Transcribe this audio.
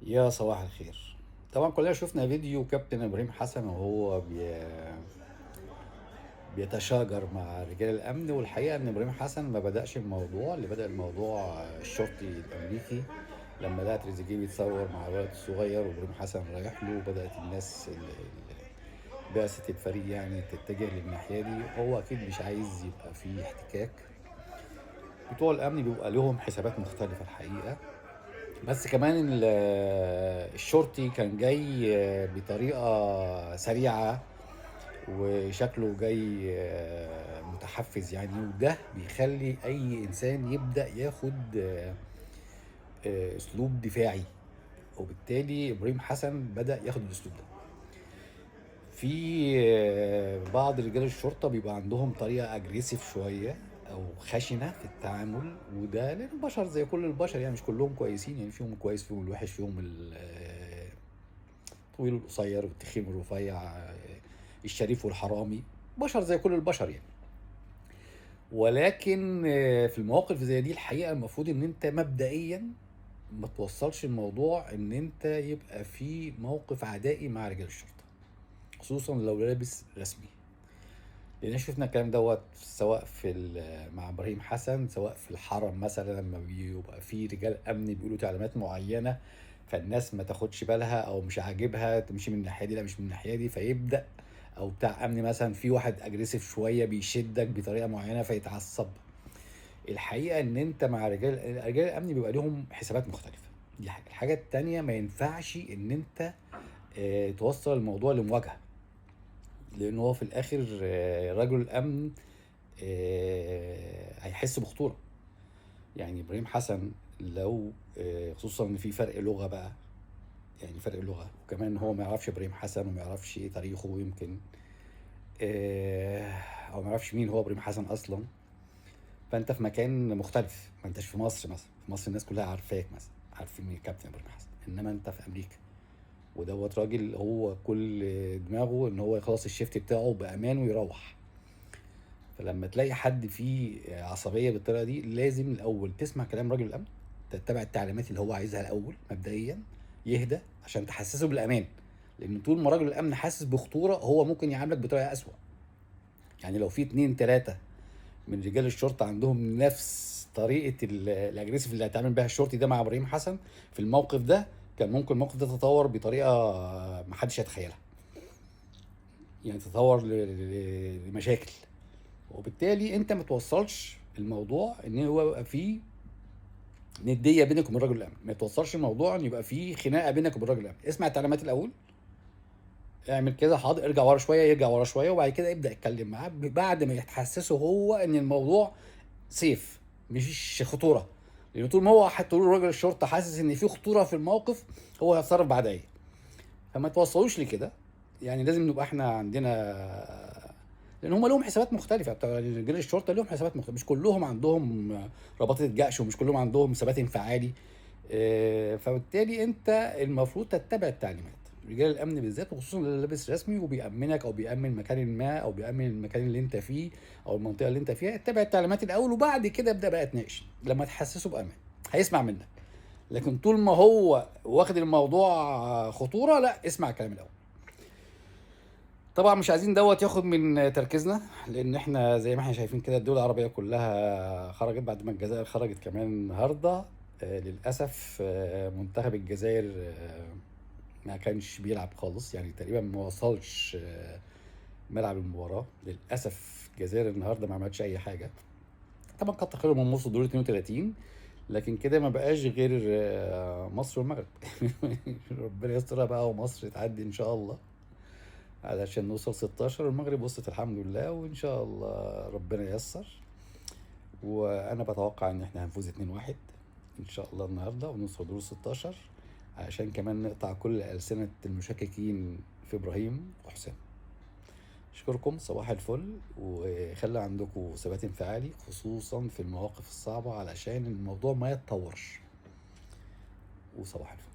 يا صباح الخير. طبعا كلنا شفنا فيديو كابتن ابراهيم حسن وهو بيتشاجر مع رجال الامن، والحقيقه ان ابراهيم حسن ما بداش الموضوع. اللي بدا الموضوع الشرطي الامريكي لما لقى تريزيجيه بيتصور مع الولد الصغير وابراهيم حسن رايح له، وبدات الناس بعثة الفريق يعني تتجه للناحيه دي. هو اكيد مش عايز يبقى فيه احتكاك. بتوع الامن بيبقى لهم حسابات مختلفه الحقيقه، بس كمان الشرطي كان جاي بطريقة سريعة، وشكله جاي متحفز يعني، وده بيخلي أي إنسان يبدأ ياخد أسلوب دفاعي، وبالتالي إبراهيم حسن بدأ ياخد الأسلوب ده. في بعض رجال الشرطة بيبقى عندهم طريقة أجريسيف شوية أو خشنة في التعامل، وده لأن البشر زي كل البشر يعني، مش كلهم كويسين يعني، فيهم الكويس فيهم الوحش، فيهم الطويل والقصير والتخين والرفيع، الشريف والحرامي، بشر زي كل البشر يعني. ولكن في المواقف زي دي الحقيقة المفروض ان انت مبدئيا ما توصلش الموضوع ان انت يبقى في موقف عدائي مع رجال الشرطة، خصوصا لو لابس رسمي. لان شفنا الكلام دوت سواء مع ابراهيم حسن، سواء في الحرم مثلا لما بيبقى في رجال امن بيقولوا تعليمات معينه، فالناس ما تاخدش بالها او مش عاجبها تمشي من الناحيه دي، لا مش من الناحيه دي، فيبدا او بتاع امن مثلا في واحد اجريسيف شويه بيشدك بطريقه معينه فيتعصب. الحقيقه ان انت مع رجال الامن بيبقى لهم حسابات مختلفه. دي حاجه. الحاجه التانيه، ما ينفعش ان انت توصل الموضوع لمواجهه، لان هو في الاخر رجل الامن هيحس بخطوره. يعني ابراهيم حسن لو خصوصا ان في فرق لغه بقى، يعني فرق لغه، وكمان هو ما يعرفش ابراهيم حسن وما يعرفش ايه تاريخه يمكن، آه، او ما يعرفش مين هو ابراهيم حسن اصلا. فانت في مكان مختلف، ما انتش في مصر مثلا. في مصر الناس كلها عارفاك مثلا، عارفين مين كابتن ابراهيم حسن، انما انت في امريكا، ودوت راجل هو كل دماغه ان هو يخلص الشيفت بتاعه بامان ويروح. فلما تلاقي حد فيه عصبيه بالطريقه دي، لازم الاول تسمع كلام رجل الامن، تتبع التعليمات اللي هو عايزها الاول مبدئيا، يهدى عشان تحسسه بالامان. لان طول ما رجل الامن حاسس بخطوره هو ممكن يعاملك بطريقه اسوأ. يعني لو في اتنين تلاته من رجال الشرطه عندهم نفس طريقه الاجريسيف اللي هيتعامل بيها الشرطي ده مع ابراهيم حسن في الموقف ده، كان ممكن الموقف ده يتطور بطريقه محدش يتخيلها، يعني تتطور لمشاكل. وبالتالي انت ما توصلش الموضوع ان هو يبقى فيه نديه بينك وبين رجل الامن، ما توصلش الموضوع ان يبقى فيه خناقه بينك وبين رجل الامن. اسمع التعليمات الاول، اعمل كده حاضر، ارجع ورا شويه، يرجع ورا شويه، وبعد كده ابدا اتكلم معاه بعد ما يتحسسه هو ان الموضوع سيف مش خطوره. لان طول ما هو حتى راجل الشرطه حاسس ان في خطوره في الموقف، هو هيتصرف بعدها. فما توصلوش لكده. يعني لازم نبقى احنا عندنا، لان هم لهم حسابات مختلفه. بتوع رجال الشرطه لهم حسابات مختلفه، مش كلهم عندهم رباطه جأش، ومش كلهم عندهم ثبات انفعالي. فبالتالي انت المفروض تتبع التعليمات. رجال الامن بالذات، وخصوصا اللي لابس رسمي وبيأمنك او بيأمن مكان ما او بيأمن المكان اللي انت فيه او المنطقه اللي انت فيها، اتبع التعليمات الاول، وبعد كده ابدا بقى اتناقش لما تحسسه بامان، هيسمع منك. لكن طول ما هو واخد الموضوع خطوره، لا، اسمع الكلام الاول. طبعا مش عايزين دوت ياخد من تركيزنا، لان احنا زي ما احنا شايفين كده الدول العربيه كلها خرجت بعد ما الجزائر خرجت كمان النهارده. للاسف منتخب الجزائر ما كانش بيلعب خالص، يعني تقريبا ما وصلش ملعب المباراه. للاسف الجزائر النهارده ما عملتش اي حاجه. طبعا كتر خيرهم من وصلوا دور 32، لكن كده ما بقاش غير مصر والمغرب. ربنا يسترها بقى ومصر تعدي ان شاء الله علشان نوصل 16. المغرب وصلت الحمد لله، وان شاء الله ربنا ييسر. وانا بتوقع ان احنا هنفوز 2-1 ان شاء الله النهارده ونوصل دور 16، عشان كمان نقطع كل ألسنة المشككين في ابراهيم وحسام. اشكركم، صباح الفل، وخلي عندكم ثبات انفعالي خصوصا في المواقف الصعبة علشان الموضوع ما يتطورش. وصباح الفل.